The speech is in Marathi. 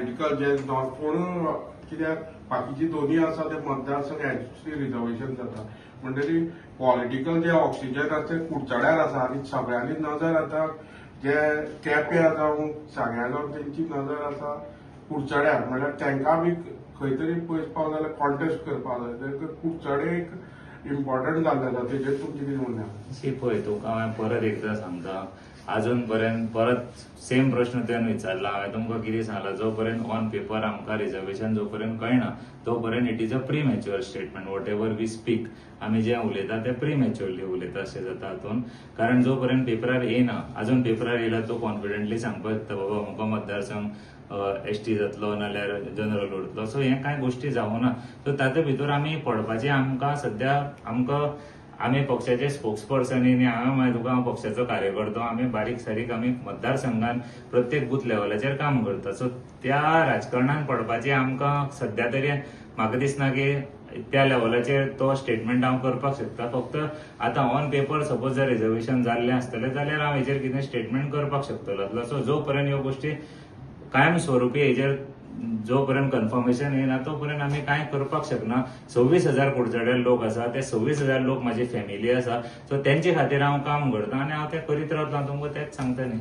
पॉलिटिकल जे कोण कित्याक बाकीची दोन्ही आसा ते मतदारसंघ ह्याची रिजर्वेशन जाता म्हणटरी पॉलिटिकल जे ऑक्सिजन आसा ते कुडचड्यार आसा आनी सगळ्यांनी नजर आता जे केप्यां जावं सांग्या जावं तेंची नजर आसा कुडचड्यार म्हणल्यार तांकां बी खंय तरी पयस पावले जाल्यार कॉन्टेस्ट करपाक जाय तर कुडचडे एक इम्पॉर्टंट जाल्लें आसा तेजेर तुमचें कितें म्हणणें पळय तुका हांवें परत एकदां सांगता अजून पर्यंत परत सेम प्रश्न तुवें विचारला हांवें तुमकां कितें सांगलां जो पर्यंत ऑन पेपर आमकां रिजर्वेशन जो पर्यंत कळना तो पर्यंत it is a premature statement whatever we speak आमी जे उलयता ते प्री मॅच्युअरली उलयता अशें जाता हातून कारण जो पर्यंत पेपरार येना अजून पेपरार येयला तो कॉन्फिडंटली सांगपाक शकता बाबा म्हाका मतदारसंघ एसटी जातलो नाल्यार जनरल उरतलो सो हे कांय गोश्टी जावना सो तातूंत भितर आमी पडपाचें आमकां सद्या आमी पक्षाचे स्पोक्सपर्सन हांवें मागीर तुका हांव पक्षाचो कार्यकर्तो आमी बारीक सारीक आमी मतदारसंघान प्रत्येक बूथ लेवलाचेर काम करता सो त्या राजकारणान पडपाचें आमकां सद्या तरी म्हाका दिसना की त्या लेवलाचेर तो स्टेटमेंट हांव करपाक शकता फक्त आतां ऑन पेपर सपोज जर रिजर्वेशन जाल्लें आसतलें जाल्यार हांव हेचेर कितें स्टेटमेंट करपाक शकतलो सो जो पर्यंत ह्यो गोश्टी कायम स्वरुपी हेचेर जो पर्यंत कन्फर्मेशन येना तो पर्यंत आमी कांय करपाक शकना 26,000 कुडचड्यार लोक आसा ते 26,000 लोक म्हाजी फॅमिली आसा सो तेंचे खातीर हांव काम करता आनी हांव तें करीत रावता तुमकां तेंच सांगता न्ही